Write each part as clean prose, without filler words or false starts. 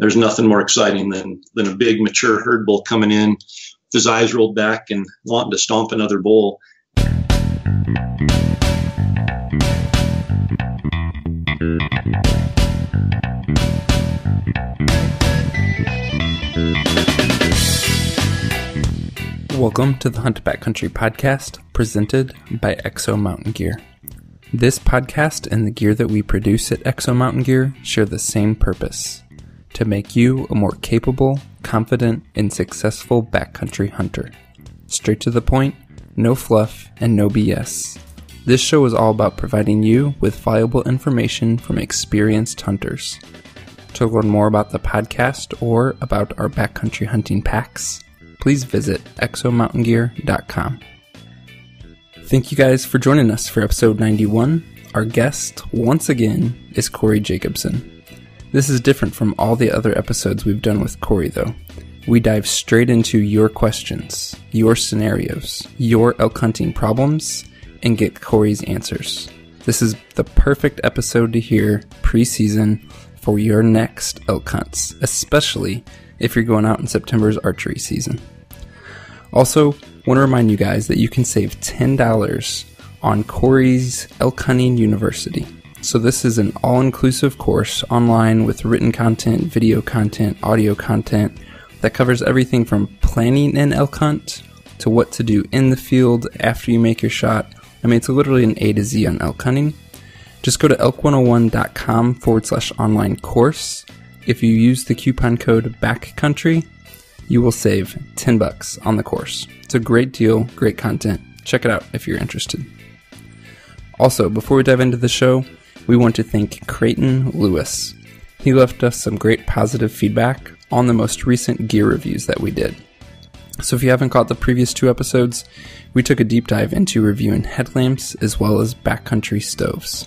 there's nothing more exciting than a big mature herd bull coming in with his eyes rolled back and wanting to stomp another bull. Welcome to the Hunt Backcountry podcast, presented by Exo Mountain Gear. This podcast and the gear that we produce at Exo Mountain Gear share the same purpose: to make you a more capable, confident, and successful backcountry hunter. Straight to the point, no fluff, and no BS. This show is all about providing you with valuable information from experienced hunters. To learn more about the podcast or about our backcountry hunting packs, please visit exomountaingear.com. Thank you guys for joining us for episode 91. Our guest, once again, is Corey Jacobson. This is different from all the other episodes we've done with Corey, though. We dive straight into your questions, your scenarios, your elk hunting problems, and get Corey's answers. This is the perfect episode to hear pre-season for your next elk hunts, especially if you're going out in September's archery season. Also, want to remind you guys that you can save $10 on Corey's Elk Hunting University. So this is an all-inclusive course online with written content, video content, audio content that covers everything from planning an elk hunt to what to do in the field after you make your shot. I mean, it's literally an A to Z on elk hunting. Just go to elk101.com/online course. If you use the coupon code BACKCOUNTRY, you will save $10 on the course. It's a great deal, great content. Check it out if you're interested. Also, before we dive into the show, we want to thank Creighton Lewis. He left us some great positive feedback on the most recent gear reviews that we did. So if you haven't caught the previous 2 episodes, we took a deep dive into reviewing headlamps as well as backcountry stoves.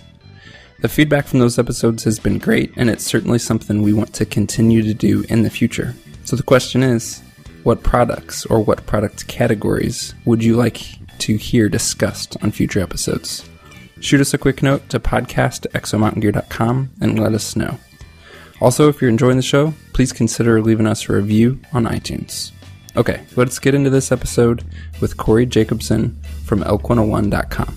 The feedback from those episodes has been great, and it's certainly something we want to continue to do in the future. So the question is, what products or what product categories would you like to hear discussed on future episodes? Shoot us a quick note to podcast@exomountaingear.com and let us know. Also, if you're enjoying the show, please consider leaving us a review on iTunes. Okay, let's get into this episode with Corey Jacobson from elk101.com.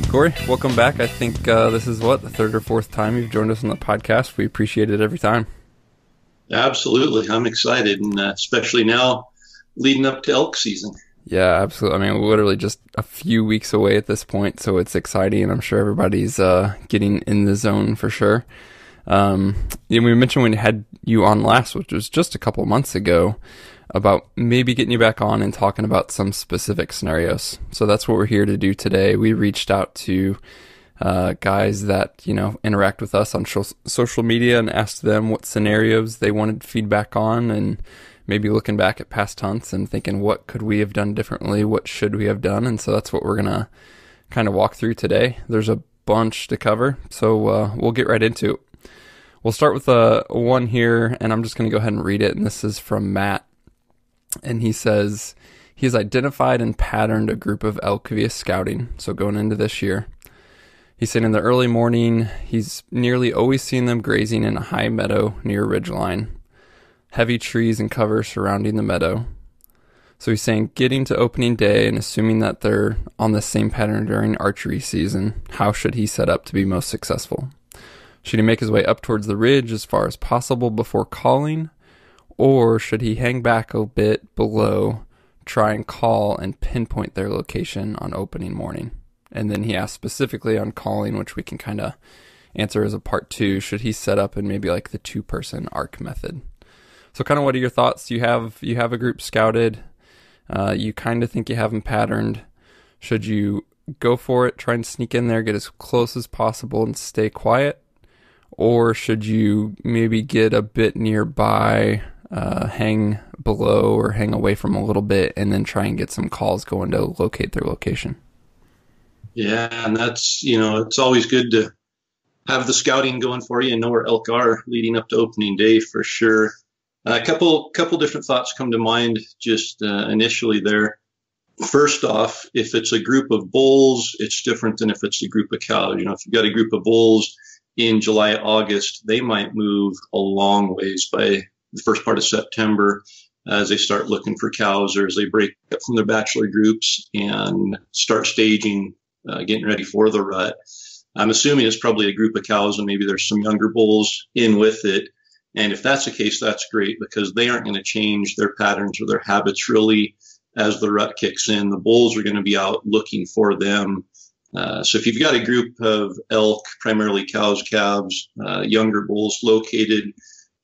Corey, welcome back. I think this is, the 3rd or 4th time you've joined us on the podcast. We appreciate it every time. Absolutely. I'm excited, and especially now leading up to elk season. Yeah, absolutely. I mean, we're literally just a few weeks away at this point, so it's exciting, and I'm sure everybody's getting in the zone for sure. We mentioned when we had you on last, which was just a couple months ago, about maybe getting you back on and talking about some specific scenarios. So that's what we're here to do today. We reached out to guys that, interact with us on social media and asked them what scenarios they wanted feedback on, and maybe looking back at past hunts and thinking, what could we have done differently? What should we have done? And so that's what we're going to kind of walk through today. There's a bunch to cover, so we'll get right into it. We'll start with one here, and I'm just going to go ahead and read it, and this is from Matt. And he says he has identified and patterned a group of elk via scouting, so going into this year. He said in the early morning, he's nearly always seen them grazing in a high meadow near a ridgeline. Heavy trees and cover surrounding the meadow. So he's saying getting to opening day and assuming that they're on the same pattern during archery season, how should he set up to be most successful? Should he make his way up towards the ridge as far as possible before calling? Or should he hang back a bit below, try and call and pinpoint their location on opening morning? And then he asked specifically on calling, which we can kind of answer as a part 2. Should he set up in maybe like the 2-person arc method? So kind of what are your thoughts? You have a group scouted. You kind of think you have them patterned. Should you go for it, try and sneak in there, get as close as possible and stay quiet? Or should you maybe get a bit nearby, hang below or hang away from a little bit, and then try and get some calls going to locate their location? Yeah, and that's, it's always good to have the scouting going for you and know where elk are leading up to opening day for sure. A couple different thoughts come to mind just initially there. First off, if it's a group of bulls, it's different than if it's a group of cows. If you've got a group of bulls, in July, August, they might move a long ways by the first part of September as they start looking for cows, or as they break up from their bachelor groups and start staging, getting ready for the rut. I'm assuming it's probably a group of cows and maybe there's some younger bulls in with it. And if that's the case, that's great, because they aren't going to change their patterns or their habits really as the rut kicks in. The bulls are going to be out looking for them. So if you've got a group of elk, primarily cows, calves, younger bulls located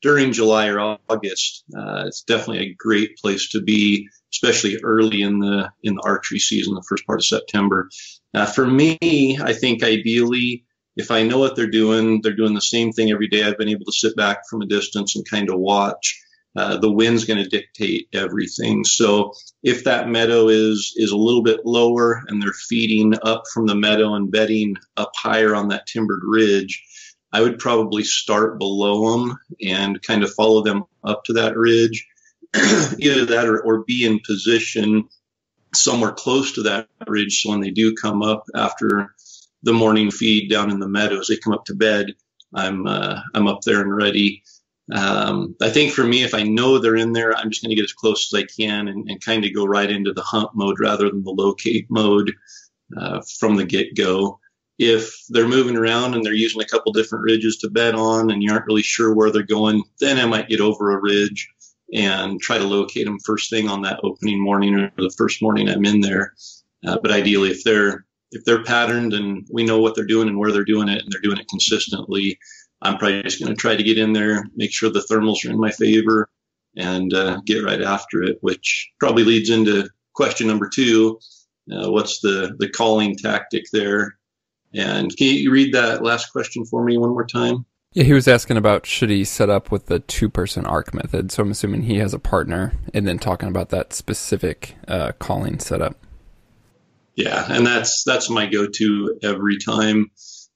during July or August, it's definitely a great place to be, especially early in the archery season, the first part of September. For me, I think ideally, if I know what they're doing the same thing every day. I've been able to sit back from a distance and kind of watch. The wind's going to dictate everything. So if that meadow is a little bit lower and they're feeding up from the meadow and bedding up higher on that timbered ridge, I would probably start below them and kind of follow them up to that ridge. Either that or be in position somewhere close to that ridge, so when they do come up after the morning feed down in the meadows, they come up to bed, I'm up there and ready. I think for me, if I know they're in there, I'm just going to get as close as I can and kind of go right into the hunt mode rather than the locate mode from the get-go. If they're moving around and they're using a couple different ridges to bed on and you aren't really sure where they're going, then I might get over a ridge and try to locate them first thing on that opening morning or the first morning I'm in there. But ideally, if they're patterned and we know what they're doing and where they're doing it and they're doing it consistently, I'm probably just going to try to get in there, make sure the thermals are in my favor, and get right after it, which probably leads into question number 2. What's the calling tactic there? And can you read that last question for me one more time? Yeah, he was asking about should he set up with the 2-person arc method. So I'm assuming he has a partner, and then talking about that specific calling setup. Yeah, and that's my go-to every time.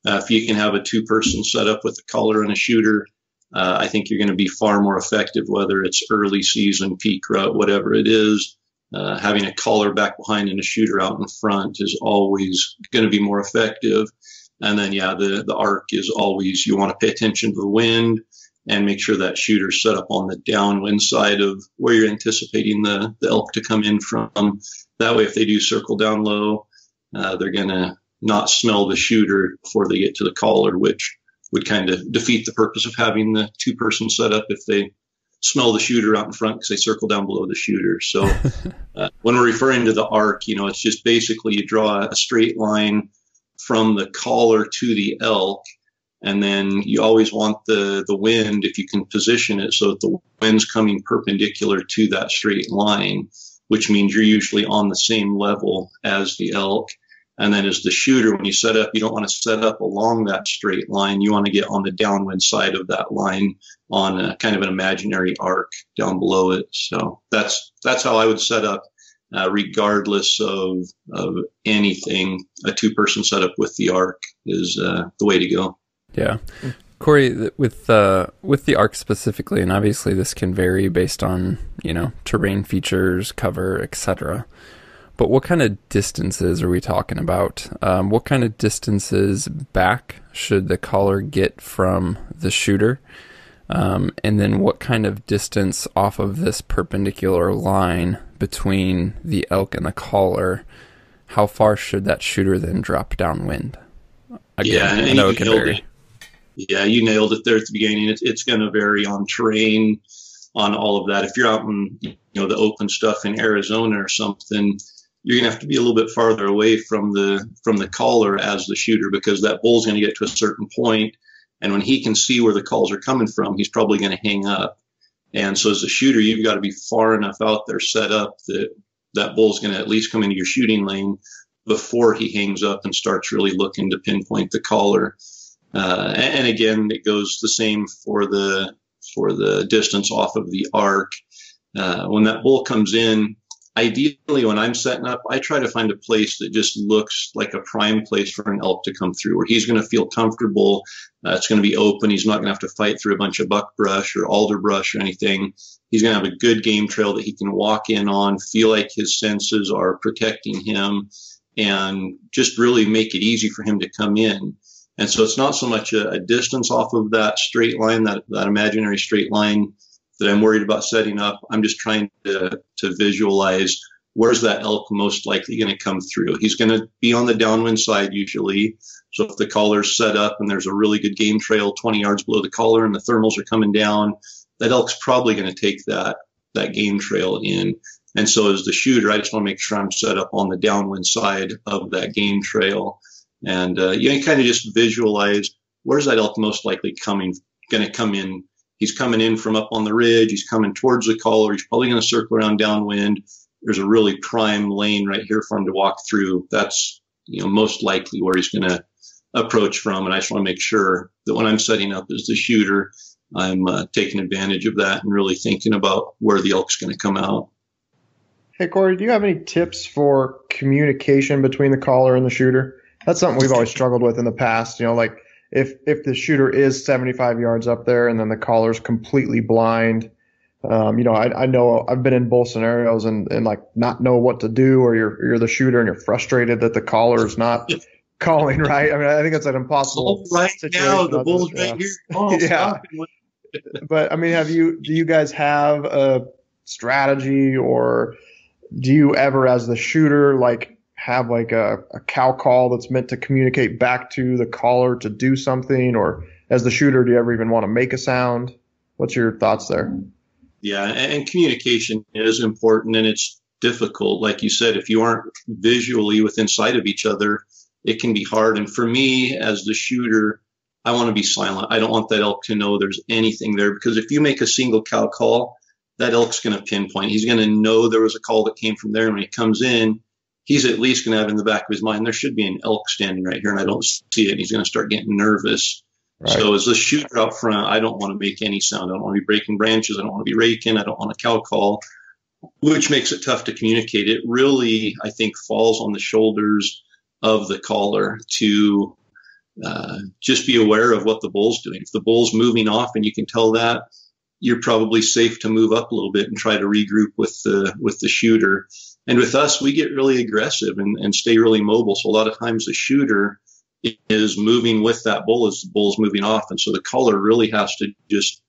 If you can have a 2-person setup with a caller and a shooter, I think you're going to be far more effective, whether it's early season, peak rut, whatever it is. Having a caller back behind and a shooter out in front is always going to be more effective. And then, yeah, the arc is always, you want to pay attention to the wind and make sure that shooter's set up on the downwind side of where you're anticipating the elk to come in from. That way, if they do circle down low, they're going to not smell the shooter before they get to the caller, which would kind of defeat the purpose of having the 2-person setup if they smell the shooter out in front because they circle down below the shooter. So when we're referring to the arc, it's just basically you draw a straight line from the caller to the elk, and then you always want the wind, if you can position it so that the wind's coming perpendicular to that straight line, which means you're usually on the same level as the elk. And then as the shooter, when you set up, you don't want to set up along that straight line. You want to get on the downwind side of that line on a kind of an imaginary arc down below it. So that's how I would set up, regardless of anything. A 2-person setup with the arc is the way to go. Yeah. Corey, with the arc specifically, and obviously this can vary based on, terrain features, cover, etc., but what kind of distances are we talking about? What kind of distances back should the caller get from the shooter? And then what kind of distance off of this perpendicular line between the elk and the caller, how far should that shooter then drop downwind? Again, I know it can vary. Yeah, you nailed it there at the beginning. It's going to vary on terrain, on all of that. If you're out in the open stuff in Arizona or something, you're going to have to be a little bit farther away from the caller as the shooter, because that bull's going to get to a certain point, and when he can see where the calls are coming from, he's probably going to hang up. And so as a shooter, you've got to be far enough out there set up that bull's going to at least come into your shooting lane before he hangs up and starts really looking to pinpoint the caller. And again, it goes the same for the distance off of the arc. When that bull comes in, ideally, when I'm setting up, I try to find a place that just looks like a prime place for an elk to come through, where he's going to feel comfortable. It's going to be open. He's not going to have to fight through a bunch of buckbrush or alderbrush or anything. He's going to have a good game trail that he can walk in on, feel like his senses are protecting him, and just really make it easy for him to come in. And so it's not so much a distance off of that straight line, that imaginary straight line that I'm worried about setting up. I'm just trying to visualize where's that elk most likely going to come through. He's going to be on the downwind side usually. So if the collar's set up and there's a really good game trail 20 yards below the collar and the thermals are coming down, that elk's probably going to take that game trail in. And so as the shooter, I just want to make sure I'm set up on the downwind side of that game trail. And you kind of just visualize where's that elk most likely going to come in. He's coming in from up on the ridge. He's coming towards the collar. He's probably going to circle around downwind. There's a really prime lane right here for him to walk through. That's most likely where he's going to approach from. And I just want to make sure that when I'm setting up as the shooter, I'm taking advantage of that and really thinking about where the elk's going to come out. Hey, Corey, do you have any tips for communication between the caller and the shooter? That's something we've always struggled with in the past. Like if the shooter is 75 yards up there and then the caller's completely blind, I know I've been in both scenarios and like not know what to do, or you're the shooter and you're frustrated that the caller's not calling right. I mean, I think it's an impossible situation. Now the bull's right here. Oh, yeah. But I mean, do you guys have a strategy, or do you ever, as the shooter, like have like a cow call that's meant to communicate back to the caller to do something, or as the shooter, do you ever even want to make a sound? What's your thoughts there? Yeah, and communication is important, and it's difficult. Like you said, if you aren't visually within sight of each other, it can be hard. And for me, as the shooter, I want to be silent. I don't want that elk to know there's anything there, because if you make a single cow call, that elk's going to pinpoint. He's going to know there was a call that came from there. And when he comes in, he's at least going to have in the back of his mind, there should be an elk standing right here, and I don't see it. And he's going to start getting nervous. Right. So as the shooter up front, I don't want to make any sound. I don't want to be breaking branches. I don't want to be raking. I don't want a cow call, which makes it tough to communicate. It really, I think, falls on the shoulders of the caller to just be aware of what the bull's doing. If the bull's moving off and you can tell that, you're probably safe to move up a little bit and try to regroup with the shooter. And with us, we get really aggressive and stay really mobile. So a lot of times the shooter is moving with that bull as the bull's moving off. And so the caller really has to just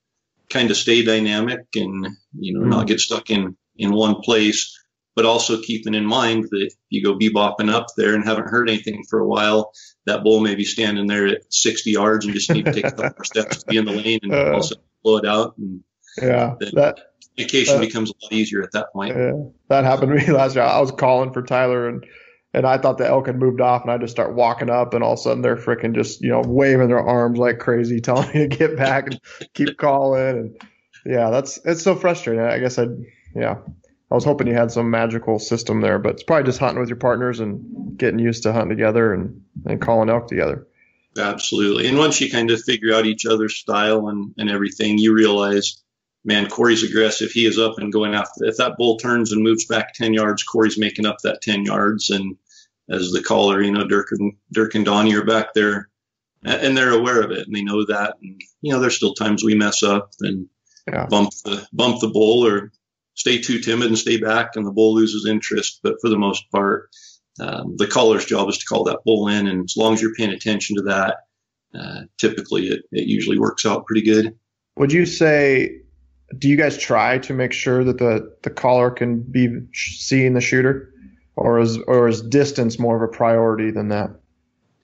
kind of stay dynamic and, not get stuck in one place, but also keeping in mind that you go bebopping up there and haven't heard anything for a while, that bull may be standing there at 60 yards and just need to take a couple more steps to be in the lane and also blow it out. And that communication becomes a lot easier at that point. That happened to me last year. I was calling for Tyler and I thought the elk had moved off, and I just start walking up, and all of a sudden they're freaking just, waving their arms like crazy, telling me to get back and keep calling. And it's so frustrating. I guess I was hoping you had some magical system there, but it's probably just hunting with your partners and getting used to hunting together and calling elk together. Absolutely. And once you kind of figure out each other's style and everything, you realize, man, Corey's aggressive. He is up and going after. If that bull turns and moves back 10 yards, Corey's making up that 10 yards. And as the caller, Dirk and Donnie are back there, and they're aware of it, and they know that. And there's still times we mess up and bump the bull, or stay too timid and stay back, and the bull loses interest. But for the most part, the caller's job is to call that bull in, and as long as you're paying attention to that, typically it usually works out pretty good. Would you say, do you guys try to make sure that the caller can be seeing the shooter, or is distance more of a priority than that?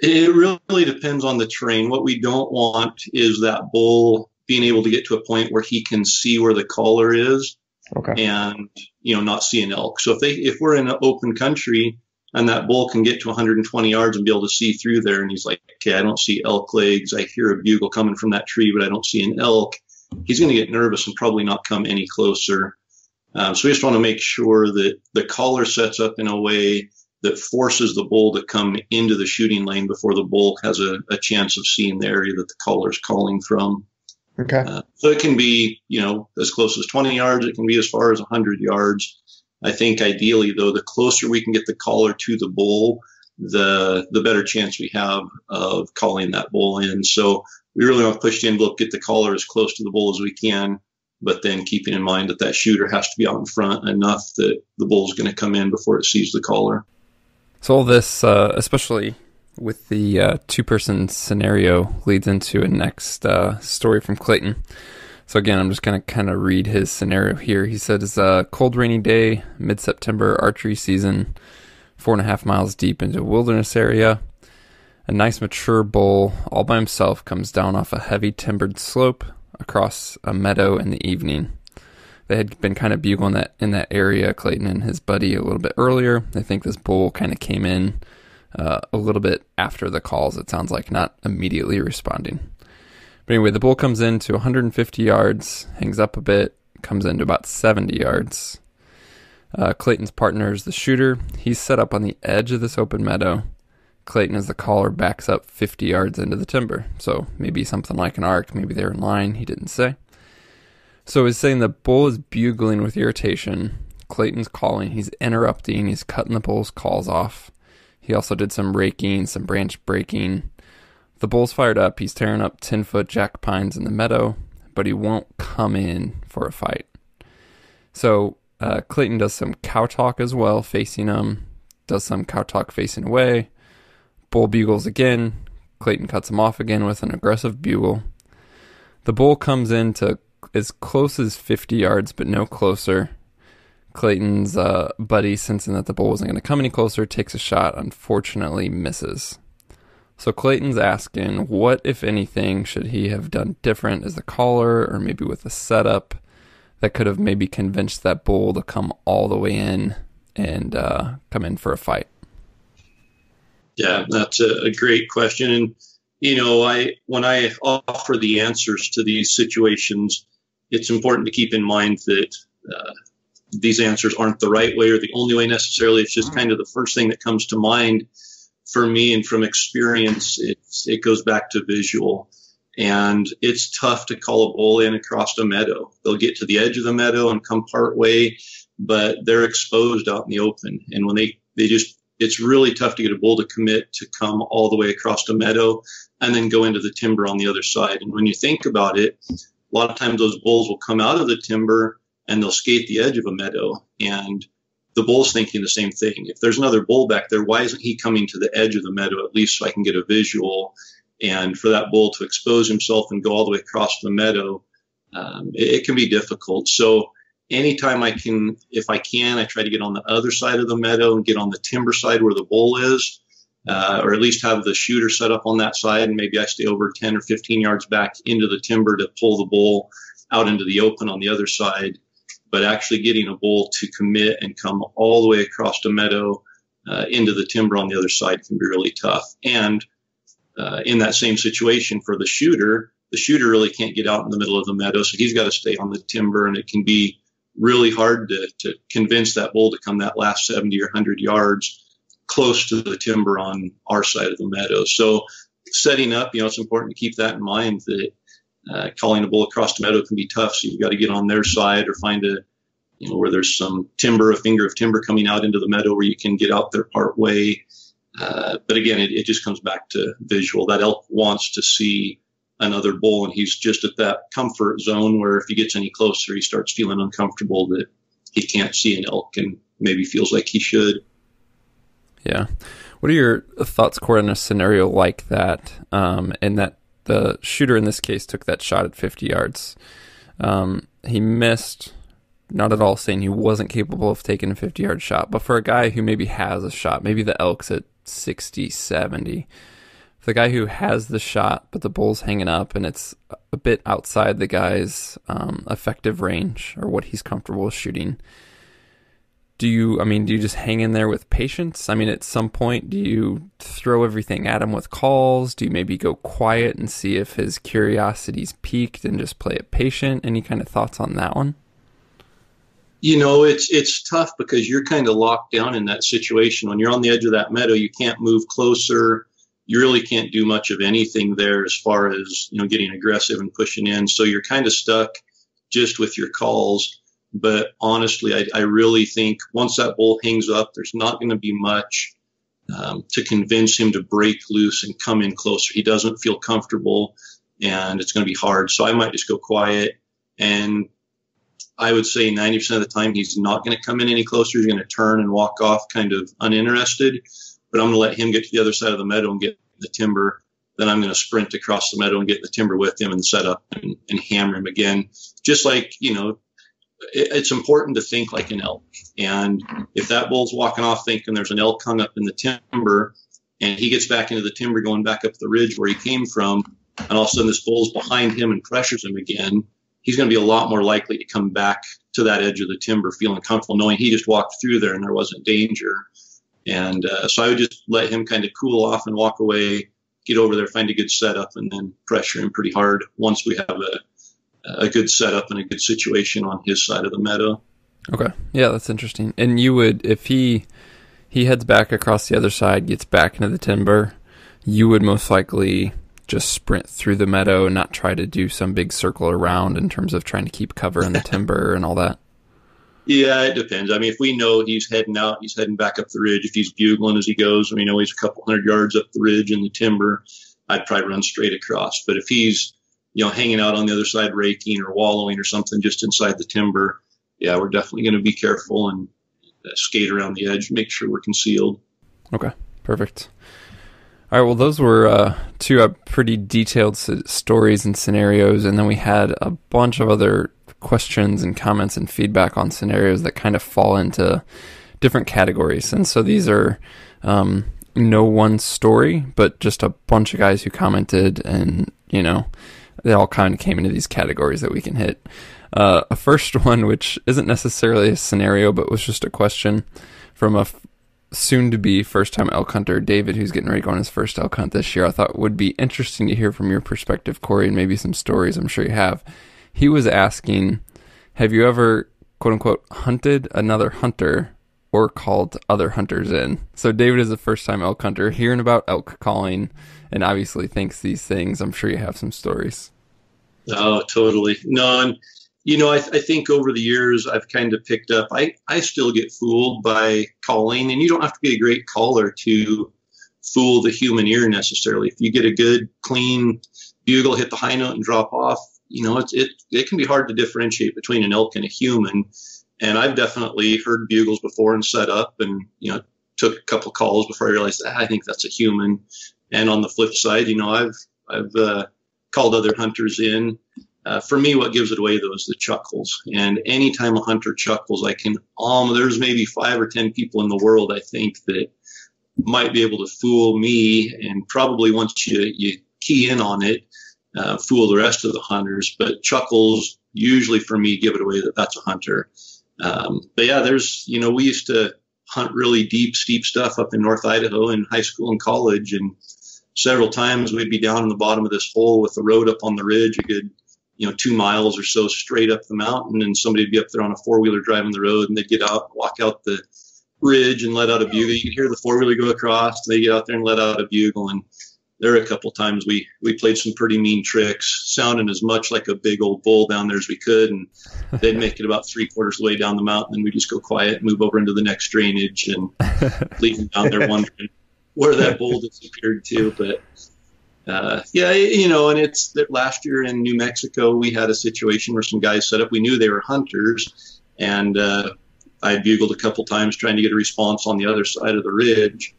It really depends on the terrain. What we don't want is that bull being able to get to a point where he can see where the caller is. Okay. And not see an elk. So if we're in an open country and that bull can get to 120 yards and be able to see through there, and he's like, okay, I don't see elk legs. I hear a bugle coming from that tree, but I don't see an elk. He's going to get nervous and probably not come any closer. So we just want to make sure that the caller sets up in a way that forces the bull to come into the shooting lane before the bull has a chance of seeing the area that the caller is calling from. Okay. So it can be, as close as 20 yards. It can be as far as 100 yards. I think ideally, though, the closer we can get the caller to the bull, the better chance we have of calling that bull in. So we really want to push the envelope, get the caller as close to the bull as we can, but then keeping in mind that shooter has to be out in front enough that the bull's going to come in before it sees the caller. So all this, especially with the two-person scenario leads into a next story from Clayton. So again, I'm just going to kind of read his scenario here. He says, cold, rainy day, mid-September, archery season, 4.5 miles deep into a wilderness area. A nice mature bull all by himself comes down off a heavy timbered slope across a meadow in the evening. They had been kind of bugling that in that area, Clayton and his buddy, a little bit earlier. They think this bull kind of came in a little bit after the calls, it sounds like, not immediately responding. But anyway, the bull comes in to 150 yards, hangs up a bit, comes into about 70 yards. Clayton's partner is the shooter. He's set up on the edge of this open meadow. Clayton, as the caller, backs up 50 yards into the timber. So maybe something like an arc. Maybe they're in line. He didn't say. So he's saying the bull is bugling with irritation. Clayton's calling. He's interrupting. He's cutting the bull's calls off. He also did some raking, some branch breaking. The bull's fired up. He's tearing up 10-foot jack pines in the meadow, but he won't come in for a fight. So Clayton does some cow talk as well, facing him. Does some cow talk facing away. Bull bugles again. Clayton cuts him off again with an aggressive bugle. The bull comes in to as close as 50 yards, but no closer. Clayton's buddy, sensing that the bull wasn't going to come any closer, takes a shot, unfortunately misses. So Clayton's asking, what, if anything, should he have done different as the caller, or maybe with a setup that could have maybe convinced that bull to come all the way in and come in for a fight? Yeah, that's a great question. And, you know, when I offer the answers to these situations, it's important to keep in mind that these answers aren't the right way or the only way necessarily. It's just kind of the first thing that comes to mind for me, and from experience, it goes back to visual. And it's tough to call a bull in across a meadow. They'll get to the edge of the meadow and come part way, but they're exposed out in the open. And when it's really tough to get a bull to commit to come all the way across the meadow and then go into the timber on the other side. And when you think about it, a lot of times those bulls will come out of the timber and they'll skate the edge of a meadow. And the bull's thinking the same thing. If there's another bull back there, why isn't he coming to the edge of the meadow, at least so I can get a visual? And for that bull to expose himself and go all the way across the meadow, it can be difficult. So anytime if I can, I try to get on the other side of the meadow and get on the timber side where the bull is, or at least have the shooter set up on that side. And maybe I stay over 10 or 15 yards back into the timber to pull the bull out into the open on the other side. But actually getting a bull to commit and come all the way across the meadow into the timber on the other side can be really tough. And in that same situation for the shooter really can't get out in the middle of the meadow, so he's got to stay on the timber, and it can be really hard to convince that bull to come that last 70 or 100 yards close to the timber on our side of the meadow. So setting up, it's important to keep that in mind, that calling a bull across the meadow can be tough. So you've got to get on their side or find where there's some timber, a finger of timber coming out into the meadow where you can get out there part way. But again, it just comes back to visual. That elk wants to see another bull, and he's just at that comfort zone where if he gets any closer, he starts feeling uncomfortable that he can't see an elk and maybe feels like he should. Yeah. What are your thoughts, Corey, in a scenario like that, and that the shooter in this case took that shot at 50 yards? He missed, not at all saying he wasn't capable of taking a 50-yard shot, but for a guy who maybe has a shot, maybe the elk's at 60, 70, the guy who has the shot, but the bull's hanging up and it's a bit outside the guy's effective range or what he's comfortable with shooting. Do you just hang in there with patience? I mean, at some point, do you throw everything at him with calls? Do you maybe go quiet and see if his curiosity's piqued and just play it patient? Any kind of thoughts on that one? It's tough because you're kind of locked down in that situation. When you're on the edge of that meadow, you can't move closer. You really can't do much of anything there as far as, getting aggressive and pushing in. So you're kind of stuck just with your calls. But honestly, I really think once that bull hangs up, there's not going to be much to convince him to break loose and come in closer. He doesn't feel comfortable, and it's going to be hard. So I might just go quiet. And I would say 90% of the time he's not going to come in any closer. He's going to turn and walk off kind of uninterested. but I'm going to let him get to the other side of the meadow and get the timber. Then I'm going to sprint across the meadow and get in the timber with him and set up and hammer him again. Just like, it's important to think like an elk. And if that bull's walking off thinking there's an elk hung up in the timber, and he gets back into the timber going back up the ridge where he came from, and all of a sudden this bull's behind him and pressures him again, he's going to be a lot more likely to come back to that edge of the timber feeling comfortable, knowing he just walked through there and there wasn't danger. And so I would just let him kind of cool off and walk away, get over there, find a good setup, and then pressure him pretty hard once we have a good setup and a good situation on his side of the meadow. Okay. Yeah, that's interesting. And you would, if he heads back across the other side, gets back into the timber, you would most likely just sprint through the meadow and not try to do some big circle around in terms of trying to keep cover in the timber and all that? Yeah, it depends. I mean, if we know he's heading out, he's heading back up the ridge, if he's bugling as he goes, and we know he's a couple hundred yards up the ridge in the timber, I'd probably run straight across. But if he's, hanging out on the other side, raking or wallowing or something just inside the timber, yeah, we're definitely going to be careful and skate around the edge, make sure we're concealed. Okay, perfect. All right, well, those were two pretty detailed stories and scenarios, and then we had a bunch of other questions and comments and feedback on scenarios that kind of fall into different categories. And so these are no one story, but just a bunch of guys who commented, and, they all kind of came into these categories that we can hit. A first one, which isn't necessarily a scenario, but was just a question from a soon-to-be first-time elk hunter, David, who's getting ready to go on his first elk hunt this year. I thought would be interesting to hear from your perspective, Corey, and maybe some stories. I'm sure you have. He was asking, have you ever, quote-unquote, hunted another hunter or called other hunters in? So David is a first-time elk hunter, hearing about elk calling, and obviously thinks these things. I'm sure you have some stories. Oh, totally. No, and I think over the years I've kind of picked up, I still get fooled by calling, and you don't have to be a great caller to fool the human ear necessarily. If you get a good, clean bugle, hit the high note and drop off, it can be hard to differentiate between an elk and a human. And I've definitely heard bugles before and set up and, took a couple calls before I realized, I think that's a human. And on the flip side, I've called other hunters in. For me, what gives it away, though, is the chuckles. And anytime a hunter chuckles, there's maybe 5 or 10 people in the world, I think, that might be able to fool me. And probably once you key in on it, fool the rest of the hunters. But chuckles usually, for me, give it away that that's a hunter. But yeah, we used to hunt really deep, steep stuff up in North Idaho in high school and college. And several times we'd be down in the bottom of this hole with the road up on the ridge, a good 2 miles or so straight up the mountain, and somebody would be up there on a four-wheeler driving the road, and they'd get out, walk out the ridge and let out a bugle. You could hear the four-wheeler go across, and they get out there and let out a bugle. And there were a couple times we played some pretty mean tricks, sounding as much like a big old bull down there as we could, and they'd make it about 3/4 of the way down the mountain, and we'd just go quiet, move over into the next drainage, and leave them down there wondering where that bull disappeared to. But and it's that last year in New Mexico, we had a situation where some guys set up. We knew they were hunters, and I bugled a couple times trying to get a response on the other side of the ridge,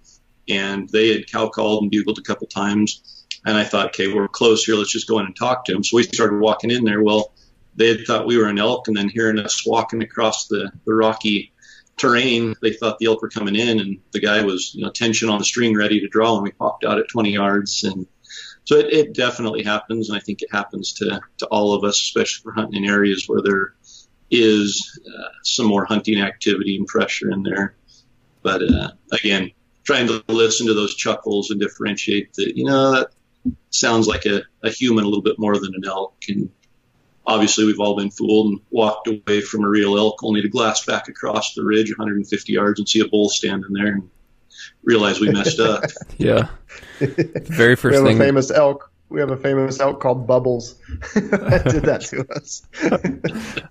and they had cow called and bugled a couple times. And I thought, okay, we're close here. Let's just go in and talk to them. So we started walking in there. Well, they had thought we were an elk, and then hearing us walking across the rocky terrain, they thought the elk were coming in, and the guy was, tension on the string ready to draw, and we popped out at 20 yards. And so it definitely happens, and I think it happens to all of us, especially for hunting in areas where there is some more hunting activity and pressure in there. But again, trying to listen to those chuckles and differentiate that, that sounds like a human a little bit more than an elk. And obviously we've all been fooled and walked away from a real elk only to glass back across the ridge 150 yards and see a bull standing there and realize we messed up. Yeah. The very first thing. We have a famous elk called Bubbles that did that to us.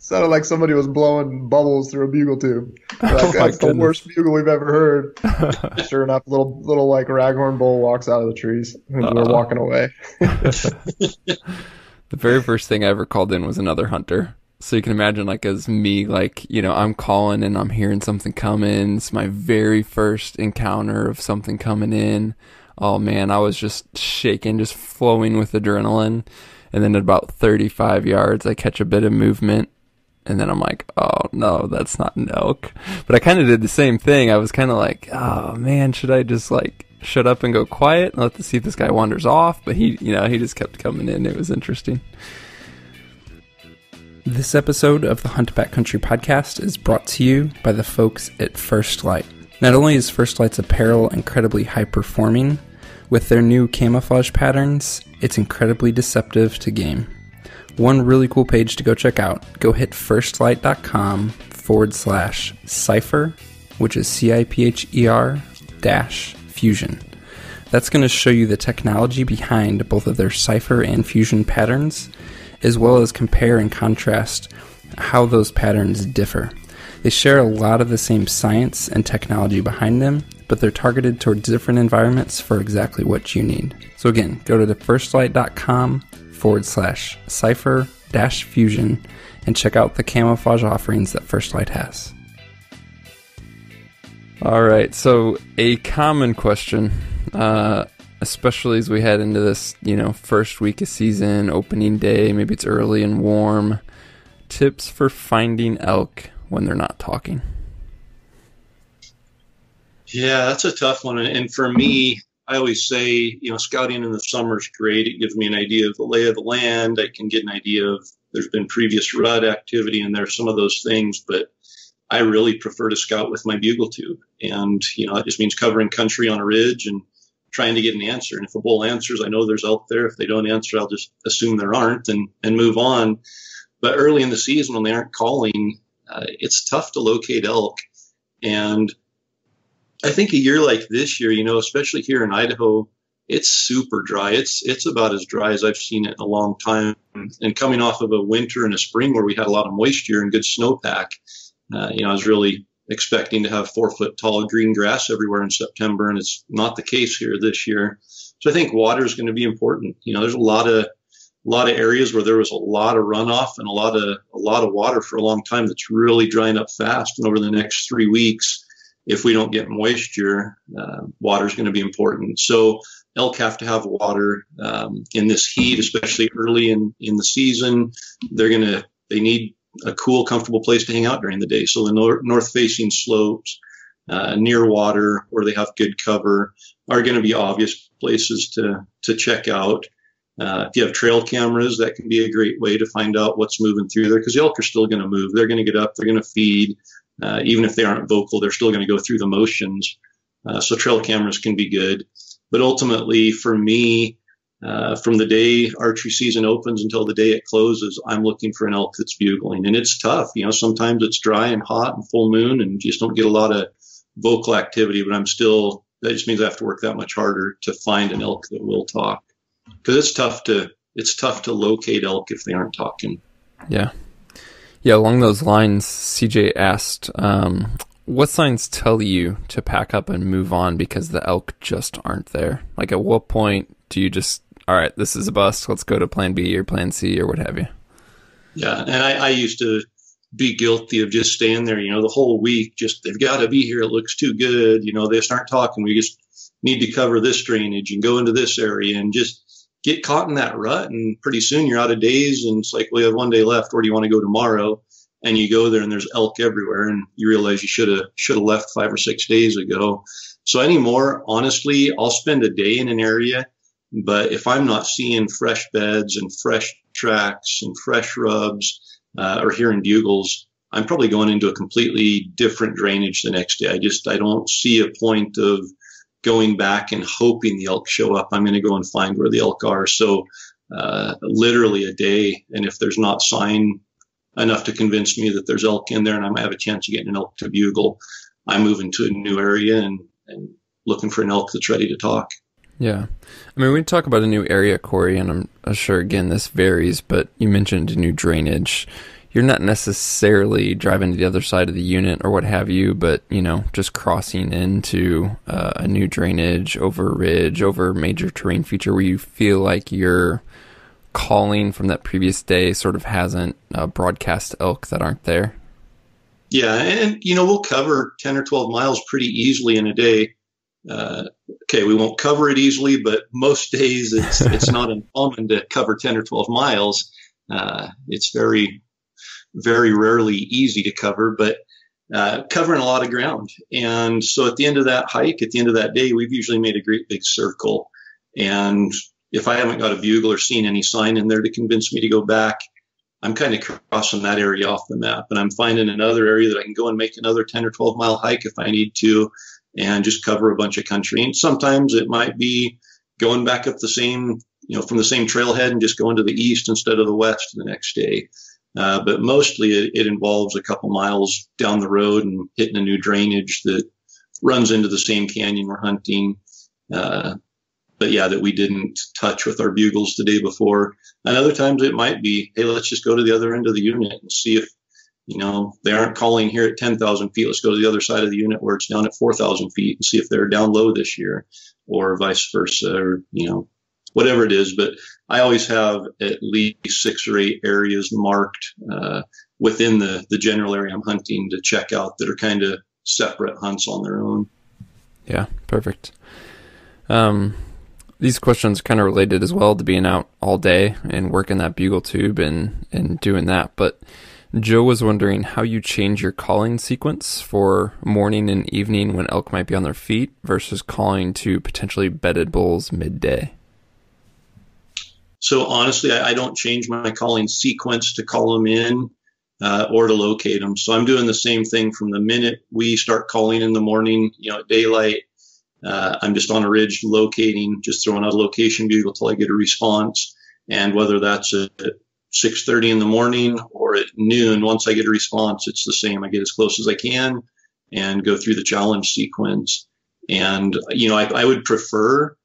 Sounded like somebody was blowing bubbles through a bugle tube. That's the worst bugle we've ever heard. Sure enough, little like raghorn bull walks out of the trees, and we're walking away. The very first thing I ever called in was another hunter. So you can imagine, like, as me, like, you know, I'm calling and I'm hearing something coming. It's my very first encounter of something coming in. Oh man, I was just shaking, just flowing with adrenaline. And then at about 35 yards, I catch a bit of movement. And then I'm like, oh no, that's not an elk. But I kind of did the same thing. I was kind of like, oh man, should I just like shut up and go quiet and see if this guy wanders off? But he just kept coming in. It was interesting. This episode of the Hunt Backcountry Podcast is brought to you by the folks at First Light. Not only is First Light's apparel incredibly high performing, with their new camouflage patterns, it's incredibly deceptive to game. One really cool page to go check out, go hit firstlight.com/Cypher, which is CIPHER-Fusion. That's going to show you the technology behind both of their Cypher and Fusion patterns, as well as compare and contrast how those patterns differ. They share a lot of the same science and technology behind them, but they're targeted towards different environments for exactly what you need. So again, go to the firstlight.com/Cypher-Fusion and check out the camouflage offerings that First Light has. All right, so a common question, especially as we head into this, first week of season, opening day, maybe it's early and warm. Tips for finding elk when they're not talking. Yeah, that's a tough one. And for me, I always say, scouting in the summer is great. It gives me an idea of the lay of the land. I can get an idea of there's been previous rut activity and there's some of those things, but I really prefer to scout with my bugle tube. And, it just means covering country on a ridge and trying to get an answer. And if a bull answers, I know there's elk there. If they don't answer, I'll just assume there aren't and move on. But early in the season, when they aren't calling, it's tough to locate elk. And I think a year like this year, especially here in Idaho, it's super dry. It's about as dry as I've seen it in a long time. And coming off of a winter and a spring where we had a lot of moisture and good snowpack, I was really expecting to have 4-foot tall green grass everywhere in September, and it's not the case here this year. So I think water is going to be important. There's a lot of areas where there was a lot of runoff and a lot of water for a long time that's really drying up fast. And over the next 3 weeks, if we don't get moisture, water is going to be important. So elk have to have water in this heat, especially early in the season. They need a cool, comfortable place to hang out during the day. So the north-facing slopes near water where they have good cover are going to be obvious places to check out. If you have trail cameras, that can be a great way to find out what's moving through there, because the elk are still going to move. They're going to get up. They're going to feed. Even if they aren't vocal, they're still going to go through the motions. So trail cameras can be good. But ultimately, for me, from the day archery season opens until the day it closes, I'm looking for an elk that's bugling. And it's tough. Sometimes it's dry and hot and full moon and you just don't get a lot of vocal activity. But that just means I have to work that much harder to find an elk that will talk. Because it's tough to locate elk if they aren't talking. Yeah. Yeah, along those lines, CJ asked, what signs tell you to pack up and move on because the elk just aren't there? Like, at what point do you just, all right, this is a bust, let's go to plan B or plan C or what have you? Yeah, and I used to be guilty of just staying there, the whole week, just they've got to be here, it looks too good, they start talking, we just need to cover this drainage and go into this area and just get caught in that rut, and pretty soon you're out of days and it's like, we have 1 day left, where do you want to go tomorrow? And you go there and there's elk everywhere and you realize you should have left 5 or 6 days ago. So anymore, honestly, I'll spend a day in an area, but if I'm not seeing fresh beds and fresh tracks and fresh rubs or hearing bugles, I'm probably going into a completely different drainage the next day. I don't see a point of going back and hoping the elk show up. I'm going to go and find where the elk are. So literally a day. And if there's not sign enough to convince me that there's elk in there and I might have a chance of getting an elk to bugle, I'm moving to a new area and looking for an elk that's ready to talk. Yeah. I mean, we talk about a new area, Corey, and I'm sure, again, this varies, but you mentioned new drainage. You're not necessarily driving to the other side of the unit or what have you, but, just crossing into a new drainage over a ridge, over a major terrain feature where you feel like you're calling from that previous day sort of hasn't broadcast elk that aren't there? Yeah, and we'll cover 10 or 12 miles pretty easily in a day. Okay, we won't cover it easily, but most days it's not uncommon to cover 10 or 12 miles. It's very, very rarely easy to cover, but covering a lot of ground. And so at the end of that hike, at the end of that day, we've usually made a great big circle. And if I haven't got a bugle or seen any sign in there to convince me to go back, I'm kind of crossing that area off the map. And I'm finding another area that I can go and make another 10 or 12 mile hike if I need to, and just cover a bunch of country. And sometimes it might be going back up the same, from the same trailhead and just going to the east instead of the west the next day. But mostly it involves a couple miles down the road and hitting a new drainage that runs into the same canyon we're hunting. But yeah, that we didn't touch with our bugles the day before. And other times it might be, hey, let's just go to the other end of the unit and see if, they aren't calling here at 10,000 feet. Let's go to the other side of the unit where it's down at 4,000 feet and see if they're down low this year, or vice versa, or, whatever it is. But I always have at least 6 or 8 areas marked within the general area I'm hunting to check out that are kind of separate hunts on their own. Yeah, perfect. These questions are kind of related as well to being out all day and working that bugle tube and doing that. But Joe was wondering how you change your calling sequence for morning and evening when elk might be on their feet versus calling to potentially bedded bulls midday. So honestly, I don't change my calling sequence to call them in or to locate them. So I'm doing the same thing from the minute we start calling in the morning, at daylight. I'm just on a ridge locating, just throwing out a location bugle till I get a response. And whether that's at 6:30 in the morning or at noon, once I get a response, it's the same. I get as close as I can and go through the challenge sequence. And, I would prefer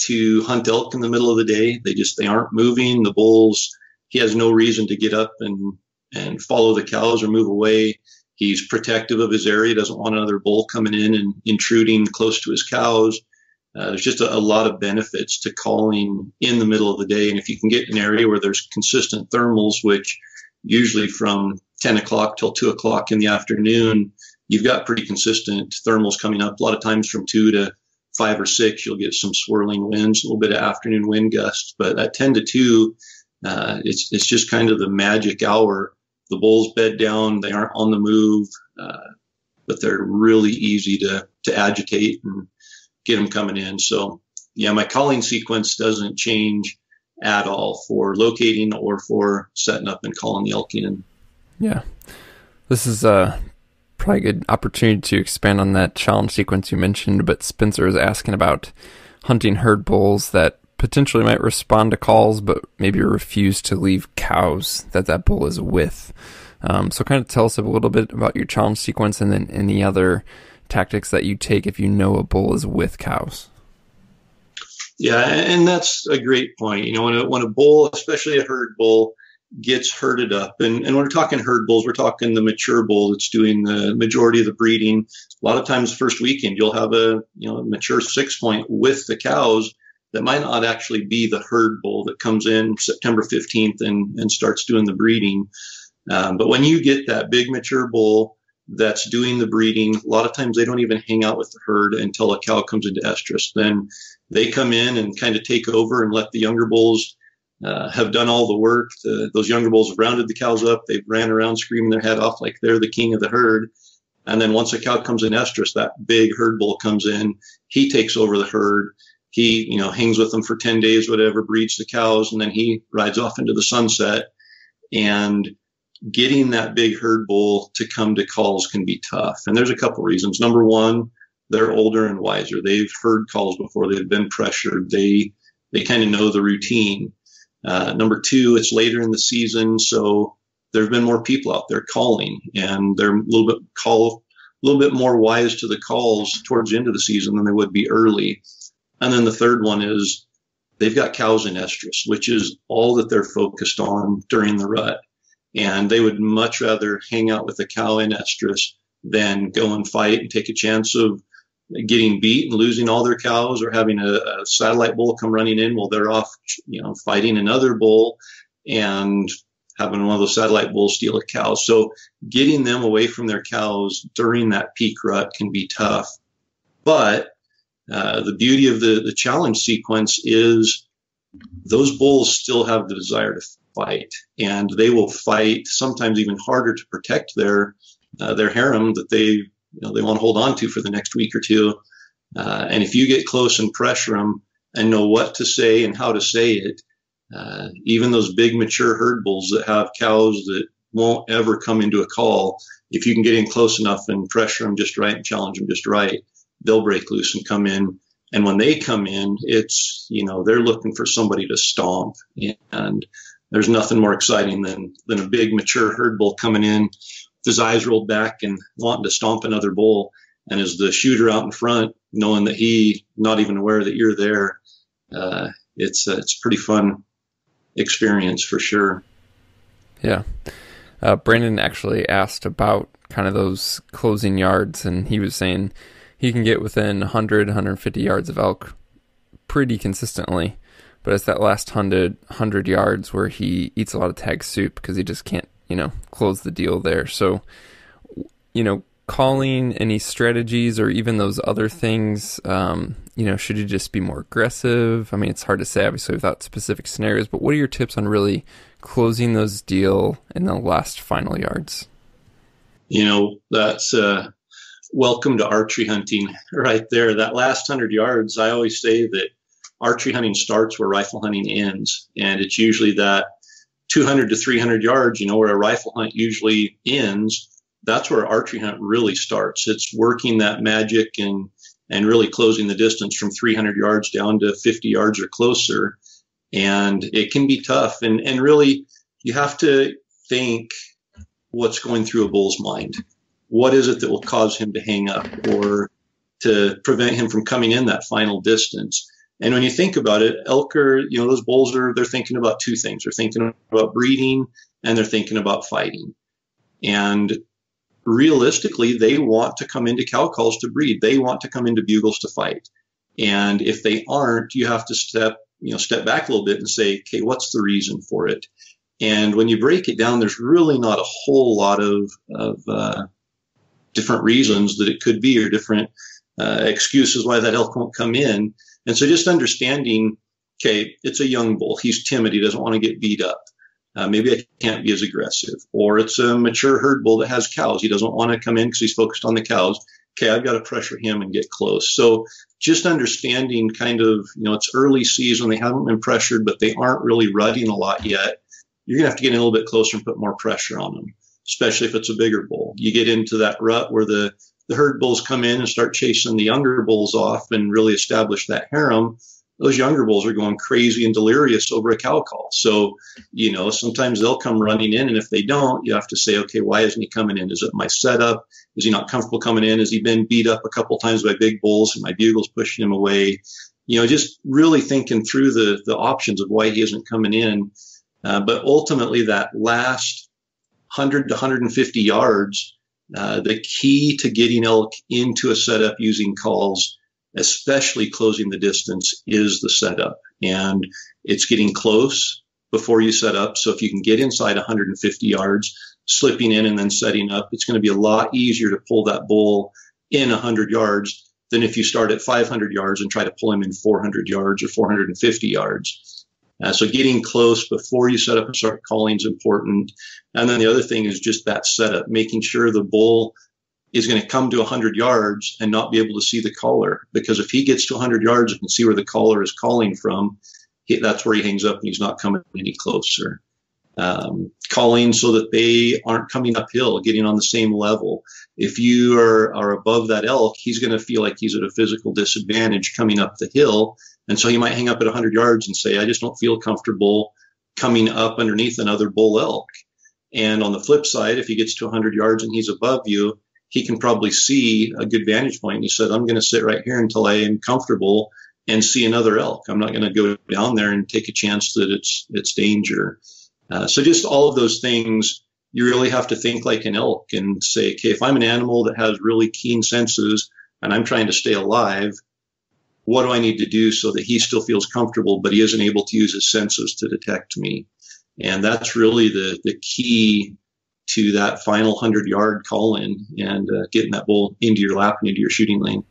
to hunt elk in the middle of the day. They aren't moving. The bulls, he has no reason to get up and follow the cows or move away. He's protective of his area, doesn't want another bull coming in and intruding close to his cows. There's just a lot of benefits to calling in the middle of the day. And if you can get an area where there's consistent thermals, which usually from 10 o'clock till 2 o'clock in the afternoon, you've got pretty consistent thermals coming up. A lot of times from 2 to 5 or 6, you'll get some swirling winds, a little bit of afternoon wind gusts. But at 10 to 2, it's just kind of the magic hour. The bulls bed down, they aren't on the move, but they're really easy to agitate and get them coming in. So yeah, my calling sequence doesn't change at all for locating or for setting up and calling the elk in. Yeah. This is probably a good opportunity to expand on that challenge sequence you mentioned, but Spencer is asking about hunting herd bulls that potentially might respond to calls, but maybe refuse to leave cows that bull is with. So kind of tell us a little bit about your challenge sequence and then any other tactics that you take if you know a bull is with cows. Yeah, and that's a great point. When a bull, especially a herd bull, gets herded up, and when we're talking herd bulls, we're talking the mature bull that's doing the majority of the breeding. A lot of times, the first weekend, you'll have a mature 6-point with the cows that might not actually be the herd bull that comes in September 15th and starts doing the breeding. But when you get that big mature bull that's doing the breeding, a lot of times they don't even hang out with the herd until a cow comes into estrus. Then they come in and kind of take over and let the younger bulls have done all the work. Those younger bulls have rounded the cows up. They've ran around screaming their head off like they're the king of the herd. And then once a cow comes in estrus, that big herd bull comes in. He takes over the herd. He, hangs with them for 10 days, whatever, breeds the cows, and then he rides off into the sunset. And getting that big herd bull to come to calls can be tough. And there's a couple reasons. Number one, they're older and wiser. They've heard calls before. They've been pressured. They kind of know the routine. Number two, it's later in the season, so there have been more people out there calling, and they're a little bit more wise to the calls towards the end of the season than they would be early. And then the third one is they've got cows in estrus, which is all that they're focused on during the rut. And they would much rather hang out with a cow in estrus than go and fight and take a chance of getting beat and losing all their cows, or having a satellite bull come running in while they're off, fighting another bull, and having one of those satellite bulls steal a cow. So getting them away from their cows during that peak rut can be tough. But the beauty of the challenge sequence is those bulls still have the desire to fight, and they will fight sometimes even harder to protect their harem that they want to hold on to for the next week or two. And if you get close and pressure them and know what to say and how to say it, even those big mature herd bulls that have cows that won't ever come into a call, if you can get in close enough and pressure them just right and challenge them just right, they'll break loose and come in. And when they come in, it's, they're looking for somebody to stomp. And there's nothing more exciting than a big mature herd bull coming in with his eyes rolled back and wanting to stomp another bull. And as the shooter out in front, knowing that he not even aware that you're there, it's a pretty fun experience for sure. Yeah. Brandon actually asked about kind of those closing yards, and he was saying he can get within 100, 150 yards of elk pretty consistently, but it's that last 100 yards where he eats a lot of tag soup because he just can't, close the deal there. So, calling any strategies or even those other things, should you just be more aggressive? I mean, it's hard to say, obviously, without specific scenarios, but what are your tips on really closing those deal in the last final yards? That's welcome to archery hunting right there. That last 100 yards, I always say that archery hunting starts where rifle hunting ends. And it's usually that 200 to 300 yards, where a rifle hunt usually ends. That's where archery hunt really starts. It's working that magic and really closing the distance from 300 yards down to 50 yards or closer. And it can be tough. And really, you have to think what's going through a bull's mind. What is it that will cause him to hang up or to prevent him from coming in that final distance? And when you think about it, elk are, those bulls they're thinking about two things. They're thinking about breeding and they're thinking about fighting. And realistically, they want to come into cow calls to breed. They want to come into bugles to fight. And if they aren't, you have to step back a little bit and say, okay, what's the reason for it? And when you break it down, there's really not a whole lot of different reasons that it could be, or different excuses why that elk won't come in. And so just understanding, okay, it's a young bull. He's timid. He doesn't want to get beat up. Maybe I can't be as aggressive. Or it's a mature herd bull that has cows. He doesn't want to come in because he's focused on the cows. Okay, I've got to pressure him and get close. So just understanding kind of, it's early season. They haven't been pressured, but they aren't really rutting a lot yet. You're going to have to get in a little bit closer and put more pressure on them, especially if it's a bigger bull. You get into that rut where the herd bulls come in and start chasing the younger bulls off and really establish that harem. Those younger bulls are going crazy and delirious over a cow call. So, sometimes they'll come running in, and if they don't, you have to say, okay, why isn't he coming in? Is it my setup? Is he not comfortable coming in? Has he been beat up a couple times by big bulls and my bugle's pushing him away? Just really thinking through the options of why he isn't coming in. But ultimately, that last 100 to 150 yards, the key to getting elk into a setup using calls, especially closing the distance, is the setup. And it's getting close before you set up. So if you can get inside 150 yards, slipping in and then setting up, it's going to be a lot easier to pull that bull in 100 yards than if you start at 500 yards and try to pull him in 400 yards or 450 yards. So getting close before you set up and start calling is important. And then the other thing is just that setup, making sure the bull is going to come to 100 yards and not be able to see the caller. Because if he gets to 100 yards and can see where the caller is calling from, that's where he hangs up and he's not coming any closer. Calling so that they aren't coming uphill, getting on the same level. If you are above that elk, he's going to feel like he's at a physical disadvantage coming up the hill. And so he might hang up at 100 yards and say, I just don't feel comfortable coming up underneath another bull elk. And on the flip side, if he gets to 100 yards and he's above you, he can probably see a good vantage point. And he said, I'm going to sit right here until I am comfortable and see another elk. I'm not going to go down there and take a chance that it's danger. So just all of those things, you really have to think like an elk and say, okay, if I'm an animal that has really keen senses, and I'm trying to stay alive. What do I need to do so that he still feels comfortable, but he isn't able to use his senses to detect me? And that's really the key to that final 100-yard call in and getting that bull into your lap and into your shooting lane.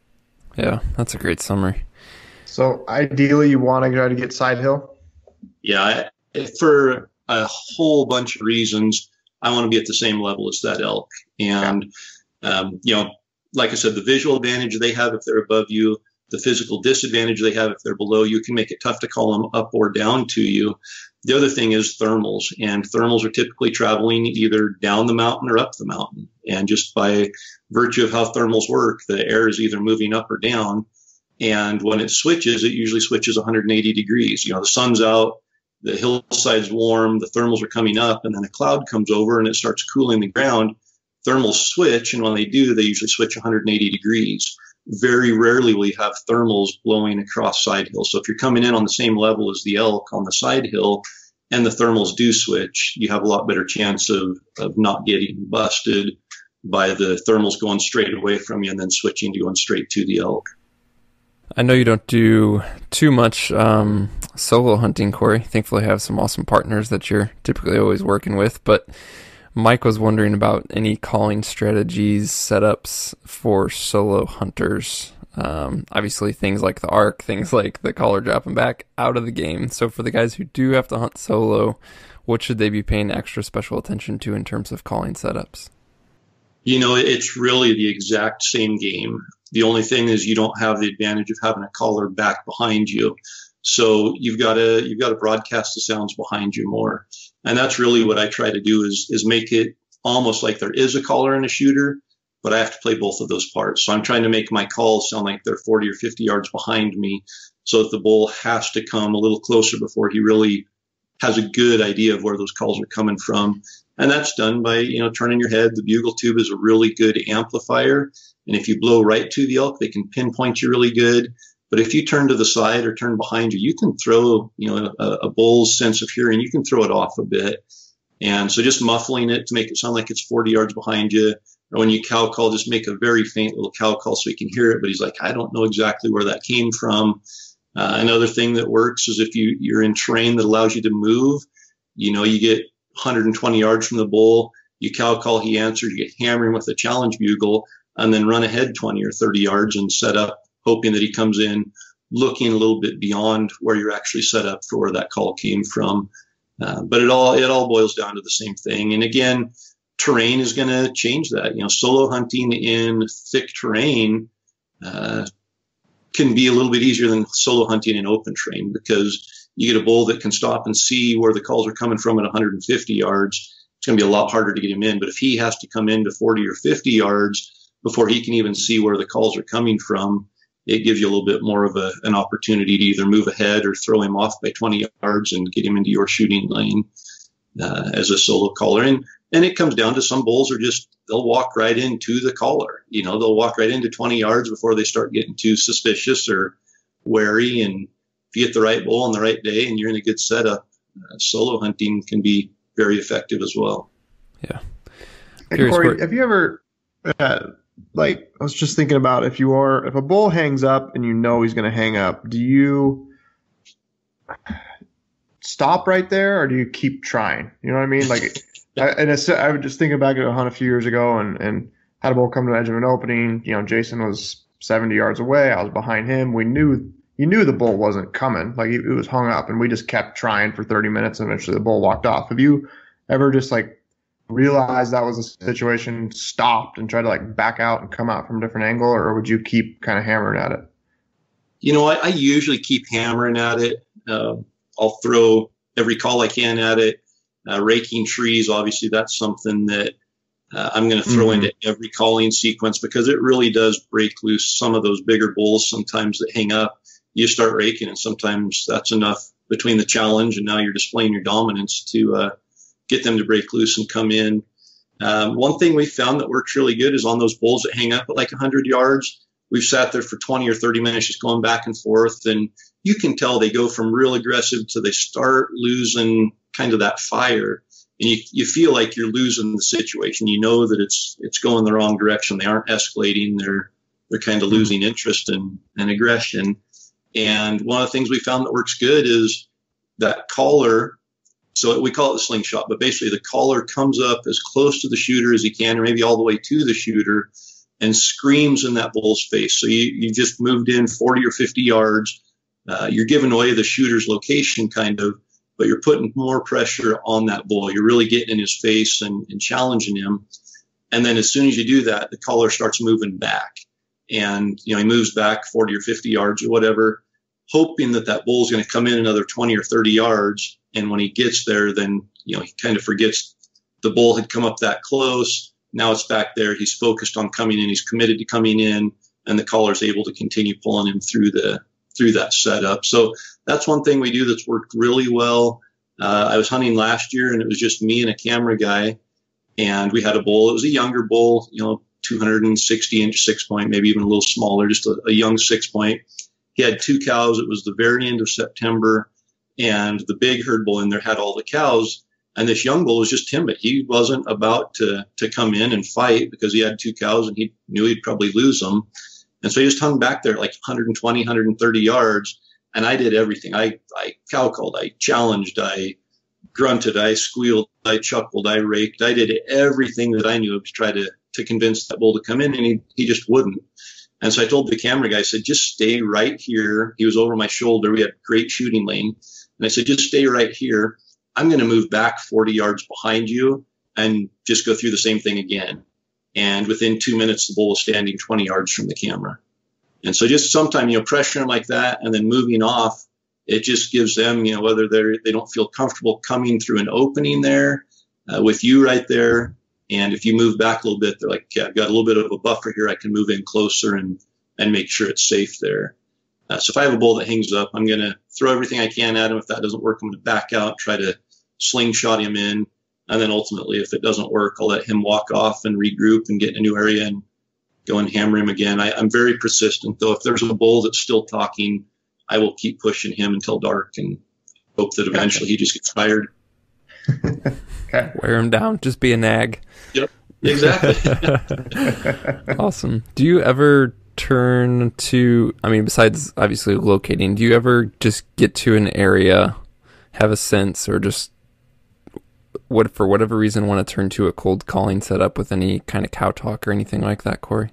Yeah, that's a great summary. So ideally, you want to try to get side hill? Yeah, for a whole bunch of reasons, I want to be at the same level as that elk. And, like I said, the visual advantage they have if they're above you, the physical disadvantage they have if they're below you can make it tough to call them up or down to you. The other thing is thermals, and thermals are typically traveling either down the mountain or up the mountain. And just by virtue of how thermals work, the air is either moving up or down. And when it switches, it usually switches 180 degrees. The sun's out, the hillside's warm, the thermals are coming up, and then a cloud comes over and it starts cooling the ground. Thermals switch, and when they do, they usually switch 180 degrees. Very rarely will you have thermals blowing across side hill. So if you're coming in on the same level as the elk on the side hill and the thermals do switch, you have a lot better chance of not getting busted by the thermals going straight away from you and then switching to going straight to the elk. I know you don't do too much solo hunting, Corey. Thankfully, I have some awesome partners that you're typically always working with, but Mike was wondering about any calling strategies, setups for solo hunters. Obviously, things like the arc, things like the collar dropping back out of the game. So for the guys who do have to hunt solo, what should they be paying extra special attention to in terms of calling setups? It's really the exact same game. The only thing is you don't have the advantage of having a collar back behind you. So you've got to broadcast the sounds behind you more. And that's really what I try to do is make it almost like there is a collar and a shooter, but I have to play both of those parts. So I'm trying to make my calls sound like they're 40 or 50 yards behind me so that the bull has to come a little closer before he really has a good idea of where those calls are coming from. And that's done by, turning your head. The bugle tube is a really good amplifier. And if you blow right to the elk, they can pinpoint you really good. But if you turn to the side or turn behind you, you can throw, a bull's sense of hearing, you can throw it off a bit. And so just muffling it to make it sound like it's 40 yards behind you. Or when you cow call, just make a very faint little cow call so he can hear it. But he's like, I don't know exactly where that came from. Another thing that works is if you're in terrain that allows you to move, you get 120 yards from the bull, you cow call, he answers, you get hammering with the challenge bugle, and then run ahead 20 or 30 yards and set up, hoping that he comes in looking a little bit beyond where you're actually set up for where that call came from. But it all boils down to the same thing. And again, terrain is going to change that. Solo hunting in thick terrain can be a little bit easier than solo hunting in open terrain because you get a bull that can stop and see where the calls are coming from at 150 yards. It's going to be a lot harder to get him in. But if he has to come in to 40 or 50 yards before he can even see where the calls are coming from, it gives you a little bit more of an opportunity to either move ahead or throw him off by 20 yards and get him into your shooting lane as a solo caller. And it comes down to some bulls they'll walk right into the caller. They'll walk right into 20 yards before they start getting too suspicious or wary. And if you get the right bull on the right day and you're in a good setup, solo hunting can be very effective as well. Yeah. Hey, Corey, have you ever, I was just thinking about if a bull hangs up and he's going to hang up, do you stop right there or do you keep trying? You know what I mean? I would just thinking back at a hunt a few years ago and had a bull come to the edge of an opening. Jason was 70 yards away. I was behind him. You knew the bull wasn't coming. It was hung up, and we just kept trying for 30 minutes, and eventually the bull walked off. Have you ever just realized that was a situation, stopped, and tried to back out and come out from a different angle, or would you keep kind of hammering at it? I usually keep hammering at it. I'll throw every call I can at it. Raking trees, obviously, that's something that I'm going to throw into every calling sequence because it really does break loose some of those bigger bulls sometimes that hang up. You start raking, and sometimes that's enough between the challenge and now you're displaying your dominance to get them to break loose and come in. One thing we found that works really good is on those bulls that hang up at 100 yards. We've sat there for 20 or 30 minutes just going back and forth, and you can tell they go from real aggressive to they start losing kind of that fire. And you feel like you're losing the situation. You know that it's going the wrong direction. They aren't escalating. They're they're kind of losing interest and aggression. And one of the things we found that works good is that collar. So we call it the slingshot, but basically the collar comes up as close to the shooter as he can, or maybe all the way to the shooter, and screams in that bull's face. So you just moved in 40 or 50 yards. You're giving away the shooter's location kind of, but you're putting more pressure on that bull. You're really getting in his face and challenging him. And then as soon as you do that, the collar starts moving back. And, he moves back 40 or 50 yards or whatever, hoping that that bull's going to come in another 20 or 30 yards. And when he gets there, then, he kind of forgets the bull had come up that close. Now it's back there. He's focused on coming in. He's committed to coming in, and the collar's able to continue pulling him through that setup. So that's one thing we do that's worked really well. I was hunting last year, and it was just me and a camera guy, and we had a bull. It was a younger bull, 260-inch 6-point, maybe even a little smaller, just a young 6-point. He had 2 cows. It was the very end of September, and the big herd bull in there had all the cows. And this young bull was just timid. He wasn't about to come in and fight because he had 2 cows and he knew he'd probably lose them. And so he just hung back there like 120, 130 yards. And I did everything. I cow called, I challenged, I grunted, I squealed, I chuckled, I raked. I did everything that I knew to try to convince that bull to come in, and he just wouldn't. And so I told the camera guy, I said, just stay right here. He was over my shoulder. We had great shooting lane. And I said, just stay right here. I'm going to move back 40 yards behind you and just go through the same thing again. And within 2 minutes, the bull was standing 20 yards from the camera. And so just sometimes, pressure him like that and then moving off, it just gives them, whether they don't feel comfortable coming through an opening there with you right there. And if you move back a little bit, they're like, yeah, I've got a little bit of a buffer here. I can move in closer and make sure it's safe there. So if I have a bull that hangs up, I'm going to throw everything I can at him. If that doesn't work, I'm going to back out, try to slingshot him in. And then ultimately, if it doesn't work, I'll let him walk off and regroup and get in a new area and go and hammer him again. I'm very persistent, though. If there's a bull that's still talking, I will keep pushing him until dark and hope that eventually he just gets tired. Okay. Wear him down. Just be a nag. Yep, exactly. Awesome. Do you ever turn to, besides obviously locating, do you ever just get to an area, have a sense, or just for whatever reason want to turn to a cold calling setup with any kind of cow talk or anything like that, Corey?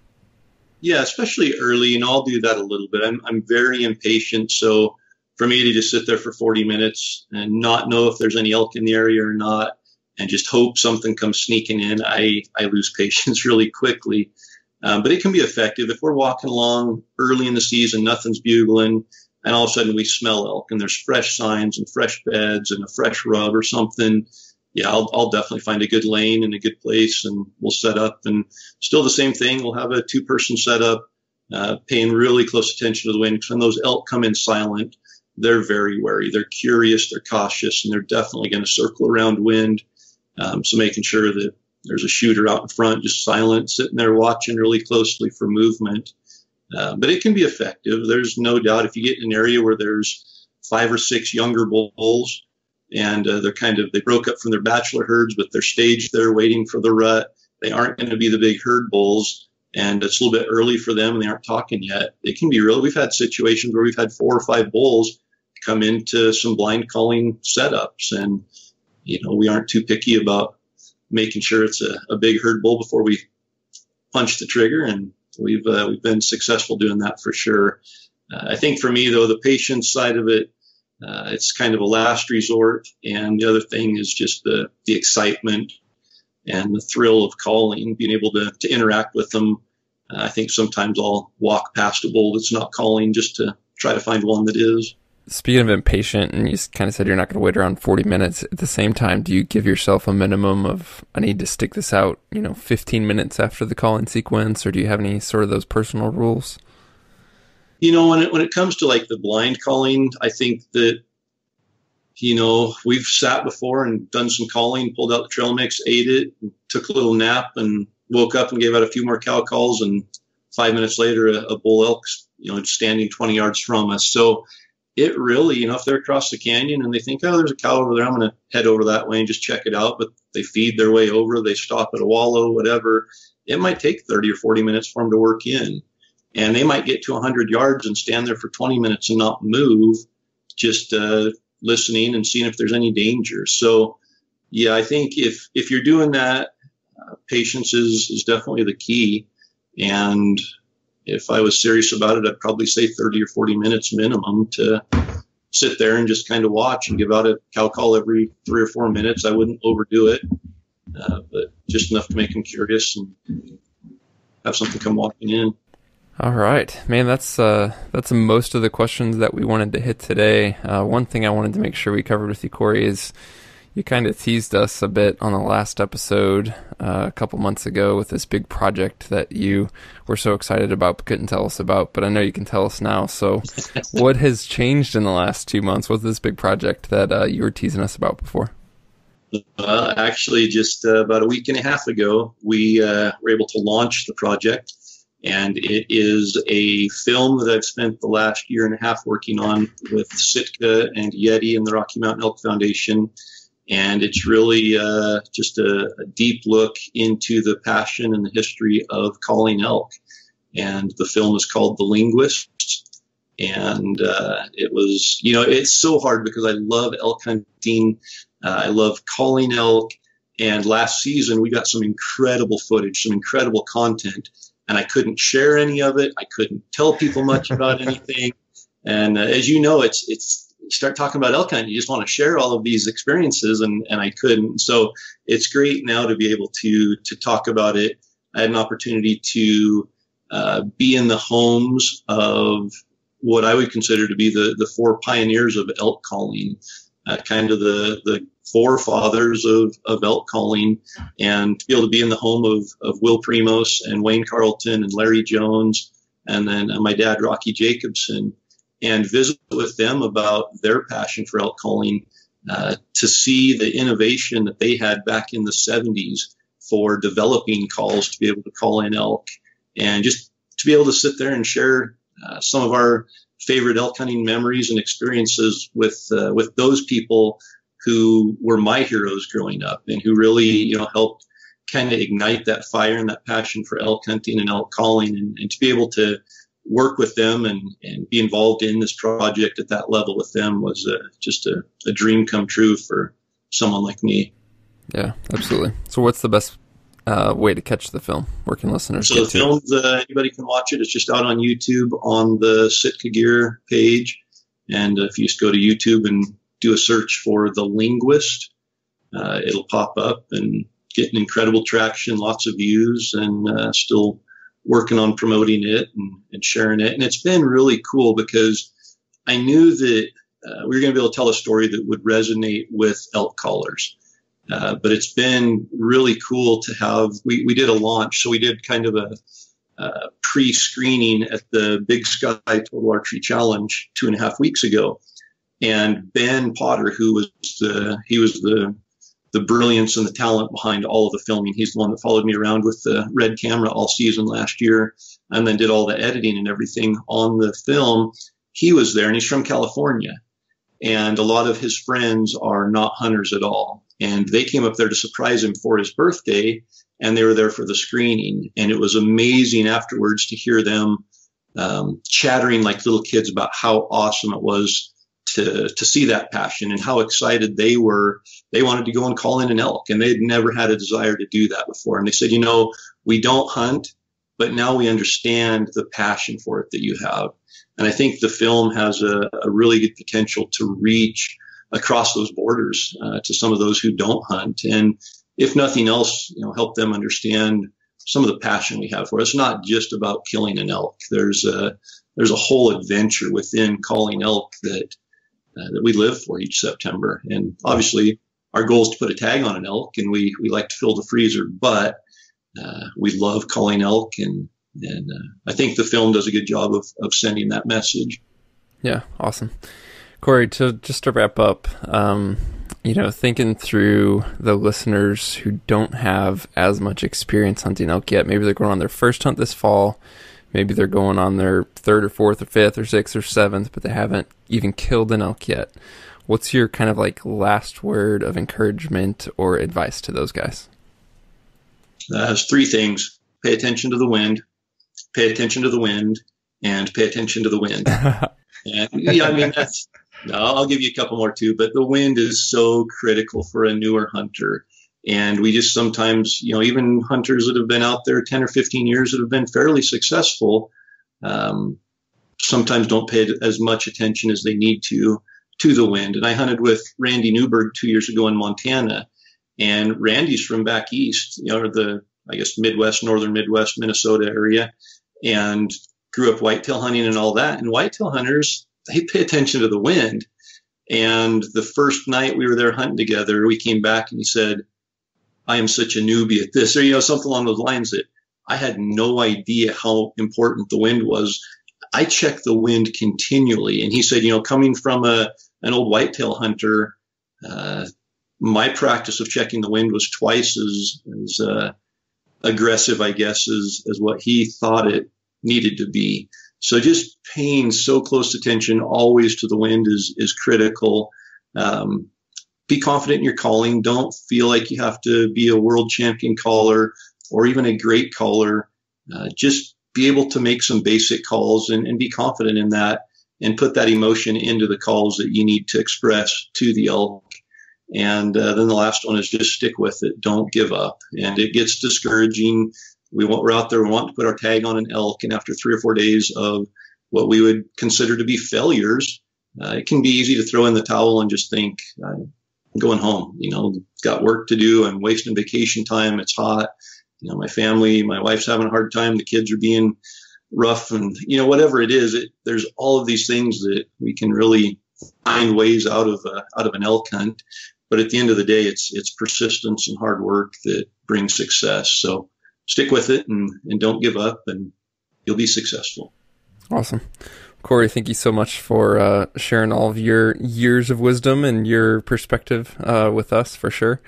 Yeah, especially early, and I'll do that a little bit. I'm very impatient, so for me to just sit there for 40 minutes and not know if there's any elk in the area or not, and just hope something comes sneaking in, I lose patience really quickly. But it can be effective. If we're walking along early in the season, nothing's bugling, and all of a sudden we smell elk, and there's fresh signs and fresh beds and a fresh rub or something, yeah, I'll definitely find a good lane and a good place, and we'll set up. And still the same thing, we'll have a 2-person setup, paying really close attention to the wind. Because when those elk come in silent, they're very wary. They're curious, they're cautious, and they're definitely going to circle around wind. So making sure that there's a shooter out in front, just silent, sitting there watching really closely for movement. But it can be effective. There's no doubt if you get in an area where there's 5 or 6 younger bulls, and they broke up from their bachelor herds, but they're staged there waiting for the rut. They aren't going to be the big herd bulls, and it's a little bit early for them, and they aren't talking yet. It can be real. We've had situations where we've had 4 or 5 bulls come into some blind calling setups, and we aren't too picky about making sure it's a big herd bull before we punch the trigger, and we've been successful doing that for sure. I think for me, though, the patience side of it, it's kind of a last resort, and the other thing is just the excitement and the thrill of calling, being able to interact with them. I think sometimes I'll walk past a bull that's not calling just to try to find one that is. Speaking of impatient, and you kind of said you're not going to wait around 40 minutes, at the same time, do you give yourself a minimum of, I need to stick this out, 15 minutes after the calling sequence, or do you have any sort of those personal rules? When it comes to like the blind calling, I think that, we've sat before and done some calling, pulled out the trail mix, ate it, took a little nap, and woke up and gave out a few more cow calls. And 5 minutes later, a bull elk's, standing 20 yards from us. So it really, if they're across the canyon and they think, oh, there's a cow over there, I'm going to head over that way and just check it out. But they feed their way over, they stop at a wallow, whatever. It might take 30 or 40 minutes for them to work in. and they might get to 100 yards and stand there for 20 minutes and not move, just listening and seeing if there's any danger. So, yeah, I think if you're doing that, patience is definitely the key. And if I was serious about it, I'd probably say 30 or 40 minutes minimum to sit there and just kind of watch and give out a cow call every 3 or 4 minutes. I wouldn't overdo it, but just enough to make them curious and have something come walking in. All right, man, that's most of the questions that we wanted to hit today. One thing I wanted to make sure we covered with you, Corey, is you kind of teased us a bit on the last episode a couple months ago with this big project that you were so excited about but couldn't tell us about, but I know you can tell us now. So what has changed in the last 2 months? What's this big project that you were teasing us about before? Actually, just about a week and a half ago, we were able to launch the project, and it is a film that I've spent the last year and a half working on with Sitka and Yeti and the Rocky Mountain Elk Foundation. And it's really just a deep look into the passion and the history of calling elk. And the film is called The Linguist. And it was, it's so hard because I love elk hunting. I love calling elk. And last season, we got some incredible footage, some incredible content. And I couldn't share any of it. I couldn't tell people much about anything. And as you know, it's you start talking about elk hunting, you just want to share all of these experiences, and I couldn't. So it's great now to be able to talk about it. I had an opportunity to be in the homes of what I would consider to be the four pioneers of elk calling, kind of the forefathers of elk calling, and to be able to be in the home of Will Primos and Wayne Carlton and Larry Jones, and then my dad, Rocky Jacobson, and visit with them about their passion for elk calling, to see the innovation that they had back in the 70s for developing calls to be able to call in elk, and just to be able to sit there and share some of our favorite elk hunting memories and experiences with those people who were my heroes growing up and who really, helped kind of ignite that fire and that passion for elk hunting and elk calling, and to be able to work with them and be involved in this project at that level with them was just a dream come true for someone like me. Yeah, absolutely. So what's the best way to catch the film? Where can listeners get to it? So the film, anybody can watch it. It's just out on YouTube on the Sitka Gear page. And if you just go to YouTube and do a search for The Linguist, it'll pop up and get an incredible traction, lots of views, and still working on promoting it and sharing it. And it's been really cool because I knew that we were going to be able to tell a story that would resonate with elk callers. But it's been really cool to have, we did a launch. So we did kind of a pre-screening at the Big Sky Total Archery Challenge 2.5 weeks ago. And Ben Potter, who was the brilliance and the talent behind all of the filming. He's the one that followed me around with the red camera all season last year and then did all the editing and everything on the film. He was there, and he's from California. And a lot of his friends are not hunters at all. And they came up there to surprise him for his birthday, and they were there for the screening. And it was amazing afterwards to hear them chattering like little kids about how awesome it was to see that passion and how excited they were. They wanted to go and call in an elk, and they'd never had a desire to do that before. And they said, we don't hunt, but now we understand the passion for it that you have. And I think the film has a really good potential to reach across those borders to some of those who don't hunt. And if nothing else, help them understand some of the passion we have for it. It's not just about killing an elk. There's a whole adventure within calling elk that we live for each September. And obviously our goal is to put a tag on an elk, and we like to fill the freezer, but we love calling elk, and I think the film does a good job of sending that message. Yeah, awesome. Corey, just to wrap up, thinking through the listeners who don't have as much experience hunting elk yet, maybe they're going on their first hunt this fall, maybe they're going on their third or fourth or fifth or sixth or seventh, but they haven't even killed an elk yet. What's your kind of like last word of encouragement or advice to those guys? There's 3 things. Pay attention to the wind. pay attention to the wind and pay attention to the wind. And yeah, I mean, I'll give you a couple more too, but the wind is so critical for a newer hunter. And we just sometimes, even hunters that have been out there 10 or 15 years that have been fairly successful, sometimes don't pay as much attention as they need to the wind. And I hunted with Randy Newberg 2 years ago in Montana, and Randy's from back east, northern Midwest, Minnesota area, and grew up whitetail hunting and all that. And whitetail hunters, they pay attention to the wind. And the first night we were there hunting together, we came back and he said, I am such a newbie at this, or, something along those lines, that I had no idea how important the wind was. I check the wind continually. And he said, coming from an old whitetail hunter, my practice of checking the wind was twice as aggressive, I guess, as what he thought it needed to be. So just paying so close attention always to the wind is critical. Be confident in your calling. Don't feel like you have to be a world champion caller or even a great caller. Just be able to make some basic calls and be confident in that and put that emotion into the calls that you need to express to the elk. And then the last one is just stick with it. Don't give up. And it gets discouraging. We're out there, we want to put our tag on an elk, and after 3 or 4 days of what we would consider to be failures, it can be easy to throw in the towel and just think, I'm going home, got work to do. I'm wasting vacation time. It's hot. My family, my wife's having a hard time. The kids are being rough, and, whatever it is, there's all of these things that we can really find ways out of an elk hunt. But at the end of the day, it's persistence and hard work that brings success. So stick with it and don't give up, and you'll be successful. Awesome. Corey, thank you so much for sharing all of your years of wisdom and your perspective with us, for sure.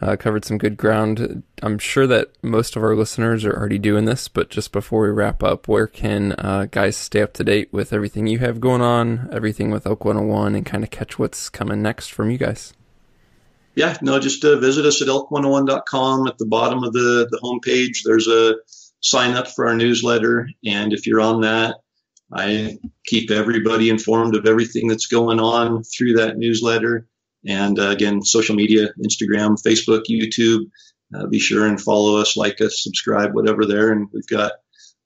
Covered some good ground. I'm sure that most of our listeners are already doing this, but just before we wrap up, where can guys stay up to date with everything you have going on, everything with Elk 101, and kind of catch what's coming next from you guys? Yeah, no, just visit us at elk101.com. At the bottom of the homepage, there's a sign up for our newsletter. And if you're on that, I keep everybody informed of everything that's going on through that newsletter. And again, social media, Instagram, Facebook, YouTube, be sure and follow us, like us, subscribe, whatever there. And we've got a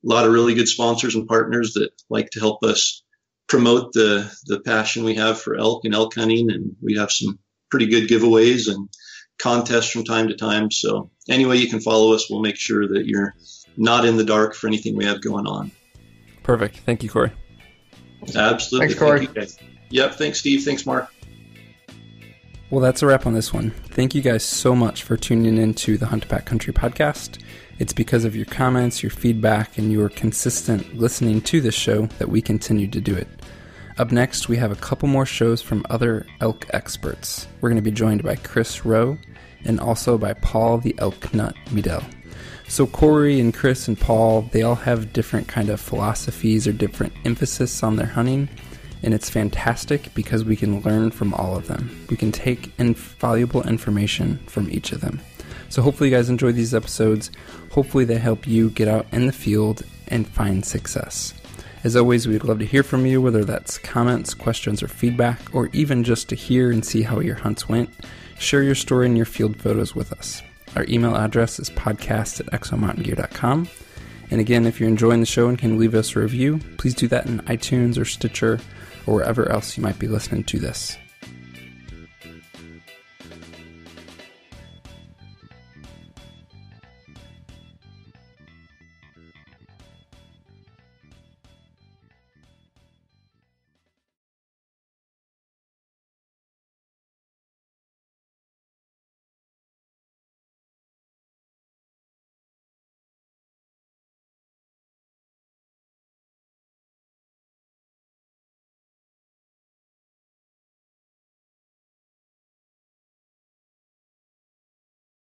lot of really good sponsors and partners that like to help us promote the passion we have for elk and elk hunting. And we have some pretty good giveaways and contests from time to time. So anyway, you can follow us. We'll make sure that you're not in the dark for anything we have going on. Perfect. Thank you, Corey. Absolutely. Thanks, Corey. Thank you, guys. Yep. Thanks, Steve. Thanks, Mark. Well, that's a wrap on this one. Thank you guys so much for tuning in to the Hunt Backcountry podcast. It's because of your comments, your feedback, and your consistent listening to this show that we continue to do it. Up next, we have a couple more shows from other elk experts. We're going to be joined by Chris Rowe and also by Paul the Elk Nut Midel. So Corey and Chris and Paul, they all have different kind of philosophies or different emphasis on their hunting, and it's fantastic because we can learn from all of them. We can take valuable information from each of them. So hopefully you guys enjoy these episodes. Hopefully they help you get out in the field and find success. As always, we'd love to hear from you, whether that's comments, questions, or feedback, or even just to hear and see how your hunts went. Share your story and your field photos with us. Our email address is podcast@exomountaingear.com. And again, if you're enjoying the show and can leave us a review, please do that in iTunes or Stitcher or wherever else you might be listening to this.